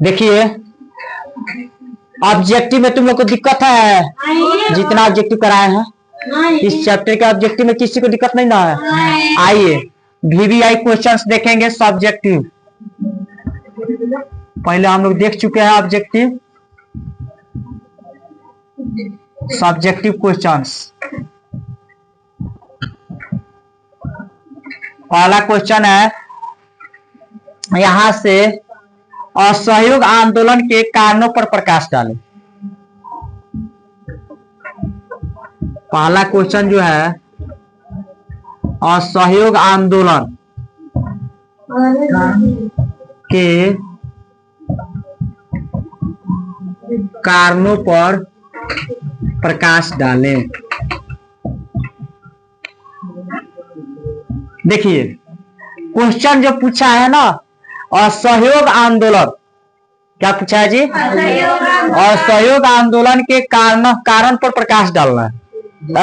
देखिए ऑब्जेक्टिव में तुम लोग को दिक्कत है, जितना ऑब्जेक्टिव कराए हैं इस चैप्टर के ऑब्जेक्टिव में किसी को दिक्कत नहीं ना है। आइए वीवीआई क्वेश्चंस देखेंगे सब्जेक्टिव। पहले हम लोग देख चुके हैं ऑब्जेक्टिव, सब्जेक्टिव क्वेश्चंस। पहला क्वेश्चन है यहां से, असहयोग आंदोलन के कारणों पर प्रकाश डालें। पहला क्वेश्चन जो है असहयोग आंदोलन के कारणों पर प्रकाश डालें। देखिए क्वेश्चन जो पूछा है ना, असहयोग आंदोलन, क्या पूछा है जी? असहयोग आंदोलन के कारण पर प्रकाश डालना है।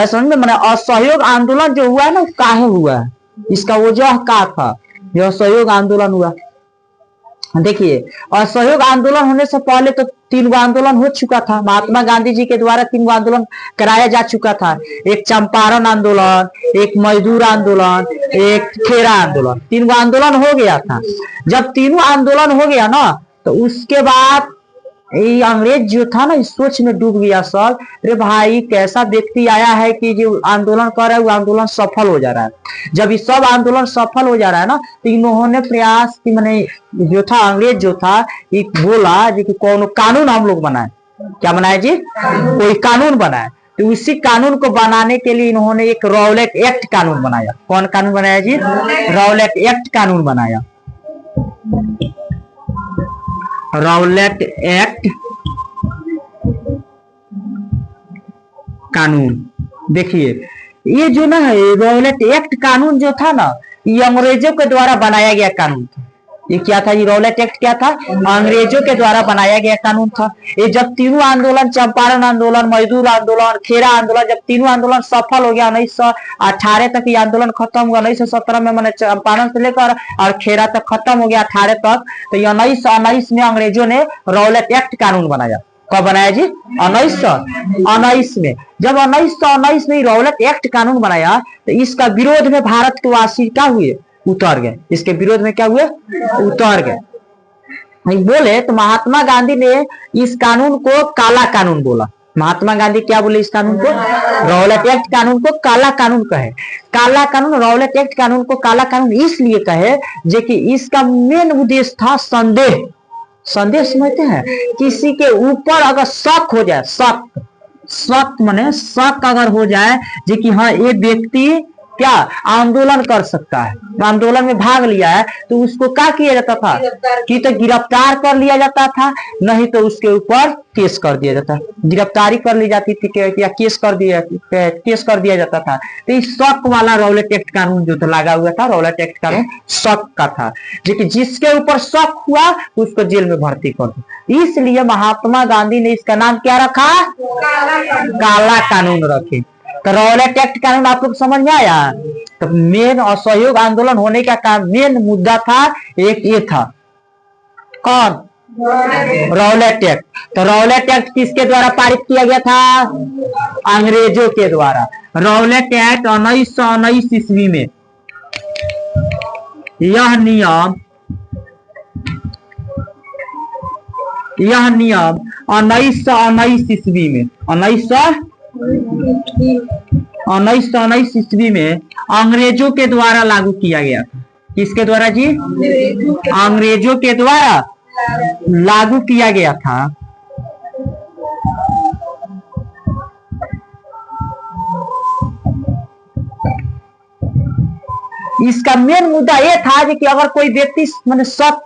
समझ में, मैंने असहयोग आंदोलन जो हुआ है ना, काहे हुआ है, इसका वजह क्या था, जो असहयोग आंदोलन हुआ। देखिए असहयोग आंदोलन होने से पहले तो 3 आंदोलन हो चुका था। महात्मा गांधी जी के द्वारा 3 आंदोलन कराया जा चुका था। एक चंपारण आंदोलन, एक मजदूर आंदोलन, एक खेरा आंदोलन। 3 आंदोलन हो गया था। जब तीनों आंदोलन हो गया ना, तो उसके बाद ये अंग्रेज जो था ना, इस सोच में डूब गया सर, अरे भाई कैसा व्यक्ति आया है कि जो आंदोलन कर रहा है वो आंदोलन सफल हो जा रहा है। जब ये सब आंदोलन सफल हो जा रहा है ना, तो इन्होंने प्रयास की, मैंने जो था अंग्रेज जो था, ये बोला जी कि कौन कानून हम लोग बनाए। क्या बनाए जी? कोई कानून बनाए। तो उसी कानून को बनाने के लिए इन्होंने एक रॉलेट एक्ट कानून बनाया। कौन कानून बनाया जी? रॉलेट एक्ट कानून बनाया। रॉलेट एक्ट कानून। देखिए ये जो ना है रॉलेट एक्ट कानून जो था ना, ये अंग्रेजों के द्वारा बनाया गया कानून था। ये क्या था? ये रॉलेट एक्ट क्या था? अंग्रेजों के द्वारा बनाया गया कानून था। ये जब तीनों आंदोलन, चंपारण आंदोलन, मजदूर आंदोलन, खेरा आंदोलन, जब तीनों आंदोलन सफल हो गया, 1918 तक ये आंदोलन खत्म हुआ। 1917 में मैंने चंपारण से लेकर और खेरा तक खत्म हो गया 18 तक। तो ये 1919 में अंग्रेजों ने रॉलेट एक्ट कानून बनाया। कब बनाया जी? 1919 में। जब 1919 में रॉलेट एक्ट कानून बनाया, तो इसका विरोध में भारत के वासी क्या हुए? उतर गए। इसके विरोध में क्या हुए? उतर गए। बोले तो महात्मा गांधी ने इस कानून को काला कानून बोला। महात्मा गांधी क्या बोले इस कानून को? रॉलेट एक्ट कानून को काला कानून कहे। काला कानून, रॉलेट एक्ट कानून को काला कानून इसलिए कहे जो कि इसका मेन उद्देश्य था संदेह। संदेह समझते हैं? किसी के ऊपर अगर शक हो जाए, शक माने शक अगर हो जाए जो कि हाँ ये व्यक्ति क्या आंदोलन कर सकता है, आंदोलन में भाग लिया है, तो उसको क्या किया जाता था? कि तो गिरफ्तार कर लिया जाता था, नहीं तो उसके ऊपर केस कर दिया जाता। गिरफ्तारी कर ली जाती थी या केस कर दिया जाता था। तो इस शक वाला रॉलेट एक्ट कानून जो था लगा हुआ था, रॉलेट एक्ट कानून शक का था, लेकिन जिसके ऊपर शक हुआ उसको जेल में भर्ती कर दो। इसलिए महात्मा गांधी ने इसका नाम क्या रखा? काला कानून रखे। तो रॉलेट एक्ट कानून आप लोग समझ में आया? तो मेन असहयोग आंदोलन होने का मेन मुद्दा था, एक ये था। कौन? Rowlatt act. तो रॉलेट एक्ट किसके द्वारा पारित किया गया था? अंग्रेजों के द्वारा। रॉलेट एक्ट 1919 ईस्वी में यह नियम 1919 ईस्वी में 1919 ईस्वी में अंग्रेजों के द्वारा लागू किया गया था। किसके द्वारा जी? अंग्रेजों के द्वारा लागू किया गया था। इसका मेन मुद्दा ये था कि अगर कोई व्यक्ति शक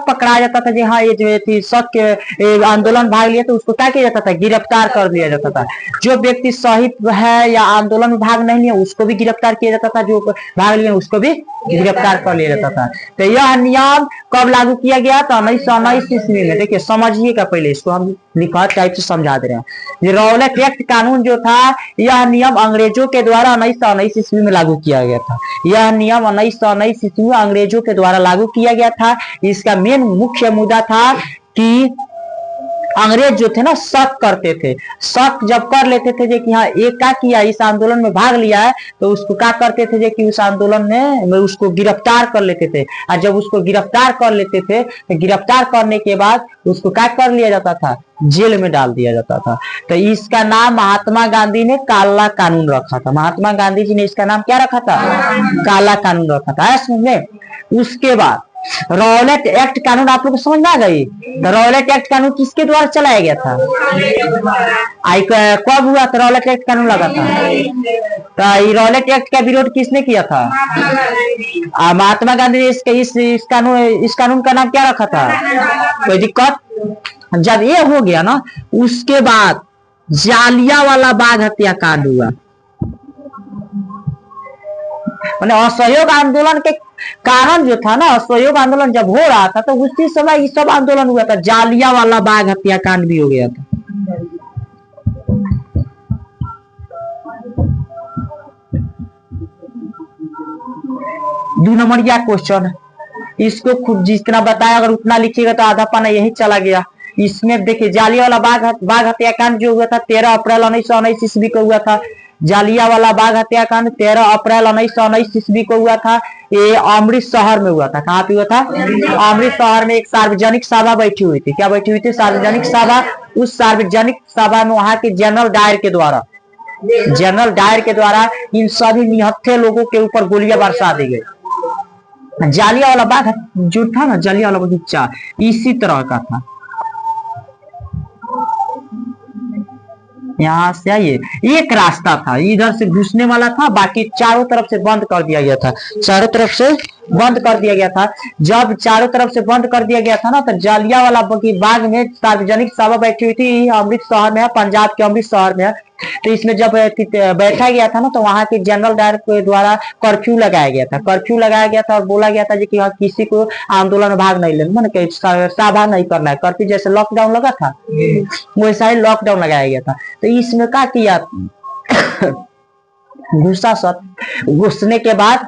पकड़ा जाता था, हाँ ये जो शक के आंदोलन भाग लिया, तो उसको क्या किया जाता था? गिरफ्तार कर लिया जाता था। जो व्यक्ति सही है या आंदोलन में भाग नहीं लिया उसको भी गिरफ्तार किया जाता था, जो भाग लिया उसको भी गिरफ्तार कर लिया जाता था। तो यह नियम कब लागू किया गया था? 1919 ईस्वी में। देखिए समझिएगा, पहले इसको हम लिखा टाइप से समझा दे रहे हैं। ये रॉलेट एक्ट कानून जो था, यह नियम अंग्रेजों के द्वारा 1919 ईस्वी में लागू किया गया था। यह नियम 1919 ईस्वी में अंग्रेजों के द्वारा लागू किया गया था। इसका मेन मुख्य मुद्दा था कि अंग्रेज जो थे ना शक करते थे, शक जब कर लेते थे जो कि हाँ ये क्या किया, इस आंदोलन में भाग लिया है, तो उसको क्या करते थे जो कि उस आंदोलन में उसको गिरफ्तार कर लेते थे। और जब उसको गिरफ्तार कर लेते थे तो गिरफ्तार करने के बाद उसको क्या कर लिया जाता था, जेल में डाल दिया जाता था। तो इसका नाम महात्मा गांधी ने काला कानून रखा था। महात्मा गांधी जी ने इसका नाम क्या रखा था, काला कानून रखा था। समझे। उसके बाद रॉलेट एक्ट कानून आप लोग को समझ में आ गई। तो रॉलेट एक्ट कानून किसके द्वारा चलाया गया था, कब हुआ था रॉलेट एक्ट कानून लगा था। तो रॉलेट एक्ट का विरोध किसने किया था, महात्मा गांधी ने। इस कानून का नाम क्या रखा था, कोई दिक्कत। जब ये हो गया ना, उसके बाद जालियांवाला बाग हत्याकांड हुआ। असहयोग आंदोलन के कारण जो था ना, असहयोग आंदोलन जब हो रहा था तो उसी समय ये सब आंदोलन हुआ था। जालियांवाला बाग हत्याकांड भी हो गया था। दो नंबरिया क्वेश्चन, इसको खुद जितना बताया अगर उतना लिखिएगा तो आधा पन्ना यही चला गया। इसमें देखिए जालियांवाला बाग हत्याकांड जो हुआ था 13 अप्रैल 1919 ईस्वी को हुआ था। जालियांवाला बाग हत्याकांड 13 अप्रैल 1919 ईस्वी को हुआ था। ये अमृतसर में हुआ था। कहाँ पे हुआ था, अमृतसर में एक सार्वजनिक सभा बैठी हुई थी। क्या बैठी हुई थी, सार्वजनिक सभा। उस सार्वजनिक सभा में वहां के जनरल डायर के द्वारा इन सभी निहत्थे लोगों के ऊपर गोलियां बरसा दी गई। जालियांवाला बाग जो था ना, जालियांवाला बाग इसी तरह का था। यहाँ से आइए, एक रास्ता था इधर से घुसने वाला था, बाकी चारों तरफ से बंद कर दिया गया था। चारों तरफ से बंद कर दिया गया था। जब चारों तरफ से बंद कर दिया गया था ना, तो जालियांवाला बाग में सार्वजनिक सभा बैठी हुई थी। अमृतसर में है, पंजाब के अमृतसर में है। तो इसमें जब बैठा गया था ना, तो वहां के जनरल डायर के द्वारा कर्फ्यू लगाया गया था। कर्फ्यू लगाया गया था और बोला गया था कि हाँ किसी को आंदोलन में भाग नहीं लेना, मतलब सभा नहीं करना है। कर्फ्यू जैसे लॉकडाउन लगा था वैसा ही लॉकडाउन लगाया गया था। तो इसमें क्या किया, घुसने के बाद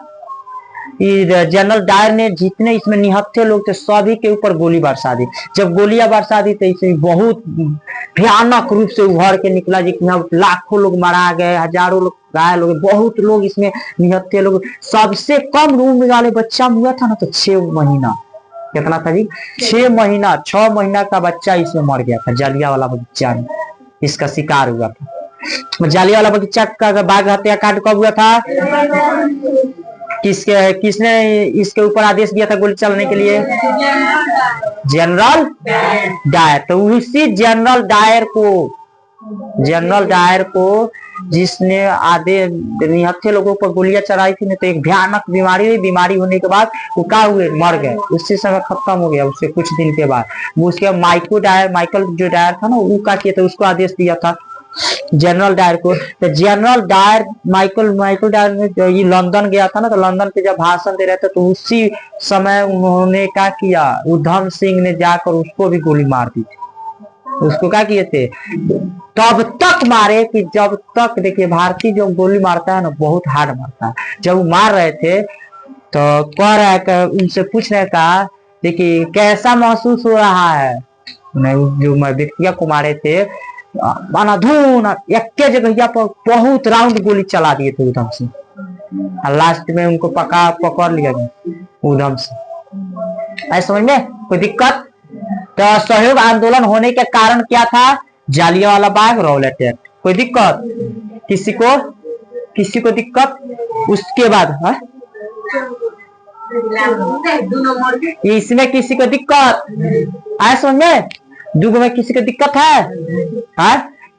जनरल डायर ने जितने इसमें निहत्थे लोग थे सभी के ऊपर गोली बरसा दी। जब गोलियां बरसा दी तो इसमें बहुत भयानक रूप से उभर के निकला जी, लाखों लोग मारा गए, हजारों लोग घायल हो गए, बहुत लोग इसमें निहत्थे लोग। सबसे कम उम्र वाले बच्चा हुआ था ना तो 6 महीना। कितना था जी, 6 महीना। 6 महीना का बच्चा इसमें मर गया था। जालियांवाला बच्चा में इसका शिकार हुआ था। जालियांवाला बच्चा का बाग हत्याकांड कब हुआ था, किसने इसके ऊपर आदेश दिया था गोली चलाने के लिए, जनरल डायर। तो उसी जनरल डायर को जिसने आधे निहत्थे लोगों पर गोलियां चलाई थी, तो एक भयानक बीमारी हुई। बीमारी होने के बाद वो क्या हुए, मर गए। उसी समय खत्म हो गया। उसके कुछ दिन के बाद वो उसके माइकल जो डायर था ना, वो क्या किया था, उसको आदेश दिया था जनरल डायर को। तो जनरल डायर माइकल डायर ने ये लंदन गया था ना, तो लंदन पे जब भाषण दे रहे थे तो उसी समय उन्होंने क्या किया, उधम सिंह ने जाकर उसको भी गोली मार दी थी। उसको क्या किए थे, तब तक मारे कि जब तक, देखिए भारतीय जो गोली मारता है ना बहुत हार्ड मारता है। जब वो मार रहे थे तो कह रहा है, उनसे पूछ रहे था देखिए कैसा महसूस हो रहा है। जो व्यक्तियों को मारे थे अनाधून एक जगह पर बहुत राउंड गोली चला दिए थे उधम से। लास्ट में उनको पकड़ लिया गया उधम से। ऐसा समझ में कोई दिक्कत। तो असहयोग आंदोलन होने के कारण क्या था, जालियांवाला बाग, रॉलेट एक्ट। कोई दिक्कत किसी को दिक्कत। उसके बाद इसमें किसी को दिक्कत है, समझ में, दुगो में किसी को दिक्कत है।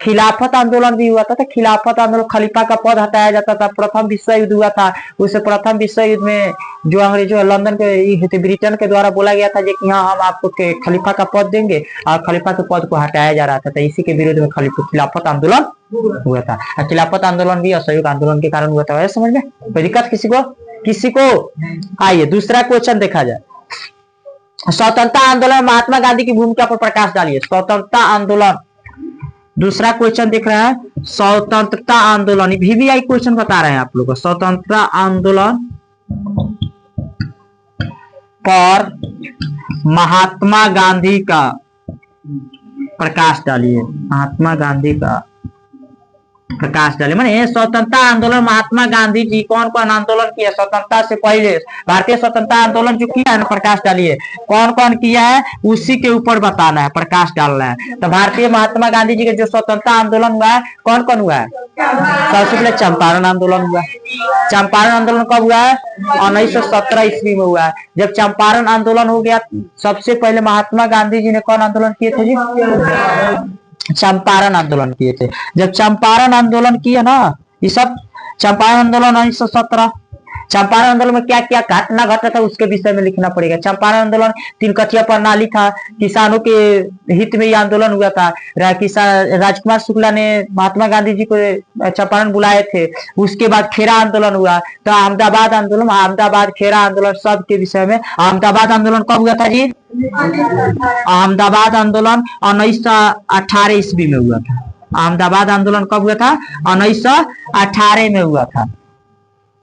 खिलाफत आंदोलन भी हुआ था। तो खिलाफत आंदोलन, खलीफा का पद हटाया जाता था। प्रथम विश्व युद्ध हुआ था। उसे प्रथम विश्व युद्ध में जो अंग्रेजों लंदन के ब्रिटेन के द्वारा बोला गया था कि हाँ हम आपको खलीफा का पद देंगे, और खलीफा के पद को हटाया जा रहा था। तो इसी के विरोध में खिलाफत आंदोलन हुआ था। खिलाफत आंदोलन भी असहयोग आंदोलन के कारण हुआ था। समझ में कोई दिक्कत किसी को। आइए दूसरा क्वेश्चन देखा जाए। स्वतंत्रता आंदोलन में महात्मा गांधी की भूमिका पर प्रकाश डालिए। स्वतंत्रता आंदोलन, दूसरा क्वेश्चन दिख रहा है स्वतंत्रता आंदोलन, VVI क्वेश्चन बता रहे हैं आप लोग को। स्वतंत्रता आंदोलन पर महात्मा गांधी का प्रकाश डालिए। महात्मा गांधी का प्रकाश डाले माने स्वतंत्रता आंदोलन महात्मा गांधी जी कौन कौन आंदोलन किया स्वतंत्रता से पहले, भारतीय स्वतंत्रता आंदोलन जो किया है ना, प्रकाश डालिए कौन कौन किया है उसी के ऊपर बताना है, प्रकाश डालना है। तो भारतीय महात्मा गांधी जी के जो स्वतंत्रता आंदोलन हुआ है कौन कौन हुआ है? सबसे पहले चंपारण आंदोलन हुआ। चंपारण आंदोलन कब हुआ है? 1917 ईस्वी में हुआ है। जब चंपारण आंदोलन हो गया, सबसे पहले महात्मा गांधी जी ने कौन आंदोलन किए थे जी? चंपारण आंदोलन किए थे। जब चंपारण आंदोलन किया ना, ये सब चंपारण आंदोलन 1917, चंपारण आंदोलन में क्या क्या घटना घटा था उसके विषय में लिखना पड़ेगा। चंपारण आंदोलन 3 कथिया प्रणाली था, किसानों के हित में ये आंदोलन हुआ था। राजकुमार शुक्ला ने महात्मा गांधी जी को चंपारण बुलाए थे। उसके बाद खेरा आंदोलन हुआ, तो अहमदाबाद आंदोलन, अहमदाबाद खेरा आंदोलन सब के विषय में। अहमदाबाद आंदोलन कब हुआ था जी? अहमदाबाद आंदोलन 1918 ईस्वी में हुआ था। अहमदाबाद आंदोलन कब हुआ था? 1918 में हुआ था।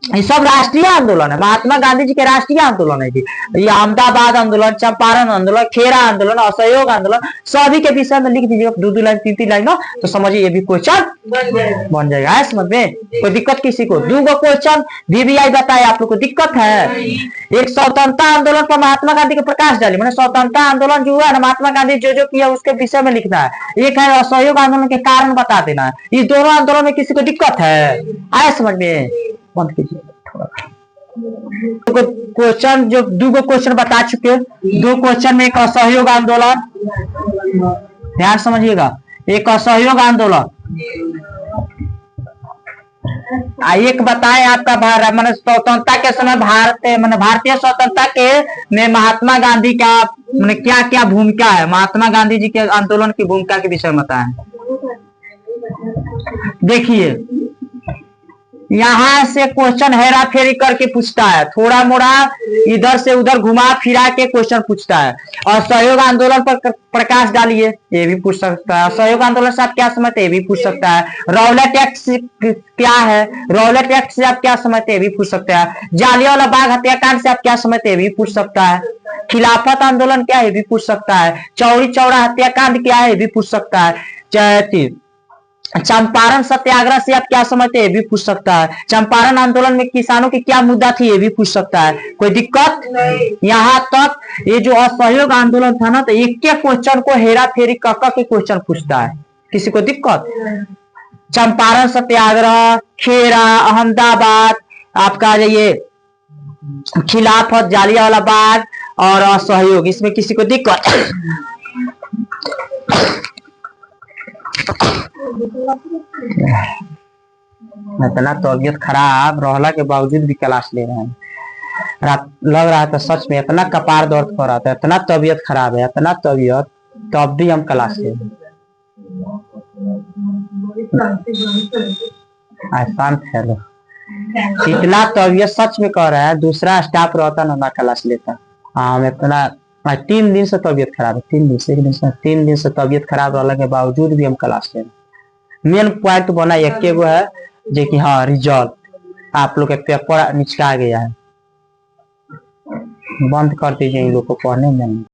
ये सब राष्ट्रीय आंदोलन है, महात्मा गांधी जी के राष्ट्रीय आंदोलन है जी। ये अहमदाबाद आंदोलन, चंपारण आंदोलन, खेरा आंदोलन, असहयोग आंदोलन, सभी के विषय में लिख दीजिए 2-2 लाइन 3-3 लाइन ना, तो समझिए ये भी क्वेश्चन बन जाएगा। है समझ में? कोई दिक्कत किसी को? 2 क्वेश्चन VVI बताए आप लोग को, दिक्कत है? एक स्वतंत्रता आंदोलन पर महात्मा गांधी के प्रकाश डालिए, मैंने स्वतंत्रता आंदोलन जो हुआ ना महात्मा गांधी जो किया उसके विषय में लिखना है। एक है असहयोग आंदोलन के कारण बता देना है। इस दोनों आंदोलन में किसी को दिक्कत है? आए समझ में? बंद कीजिए थोड़ा। क्वेश्चन जो 2 क्वेश्चन बता चुके, 2 क्वेश्चन में एक असहयोग आंदोलन, ध्यान समझिएगा, एक असहयोग आंदोलन, एक बताए आपका भारत मैंने स्वतंत्रता के समय भारतीय स्वतंत्रता के में महात्मा गांधी का मैंने क्या क्या भूमिका है, महात्मा गांधी जी के आंदोलन की भूमिका के विषय में बताएं। देखिए यहाँ से क्वेश्चन हेरा फेरी करके पूछता है, थोड़ा मोड़ा इधर से उधर घुमा फिरा के क्वेश्चन पूछता है। और सहयोग आंदोलन पर प्रकाश डालिए, ये भी पूछ सकता है। सहयोग आंदोलन से आप क्या समझते हैं? ये भी पूछ सकता है। रौलट एक्ट क्या है? रौलट एक्ट से आप क्या समझते हैं? ये भी पूछ सकता है। जालियांवाला बाग हत्याकांड से आप क्या समझते हैं? ये भी पूछ सकता है। खिलाफत आंदोलन क्या है? ये भी पूछ सकता है। चौरी चौरा हत्याकांड क्या है? ये भी पूछ सकता है। चंपारण सत्याग्रह से आप क्या समझते हैं? ये भी पूछ सकता है। चंपारण आंदोलन में किसानों की क्या मुद्दा थी? ये भी पूछ सकता है। कोई दिक्कत? यहाँ तक ये जो असहयोग आंदोलन था ना, तो एक के क्वेश्चन को हेरा फेरी कर के क्वेश्चन पूछता है। किसी को दिक्कत? चंपारण सत्याग्रह, खेरा, अहमदाबाद, आपका ये खिलाफत, जालियांवाला बाग और असहयोग, इसमें किसी को दिक्कत? इतना तबीयत खराब रहला के बावजूद भी क्लास ले रहे हैं। लग रहा था सच में इतना कपार दर्द हो रहा था, इतना तबीयत खराब है, इतना तबीयत, तब भी हम क्लास ले रहे हैं। शांत है लो, इतना तबीयत सच में कह रहा है, दूसरा स्टाफ रहता ना क्लास लेता। हाँ इतना 3 दिन से तबीयत खराब है, 3 दिन से तबीयत खराब रहने के बावजूद भी हम क्लास ले रहे हैं। मेन पॉइंट बना एक है जो कि हाँ रिजल्ट आप लोग के पेपर निचका गया है, बंद कर दीजिए इन लोग को पढ़ने में।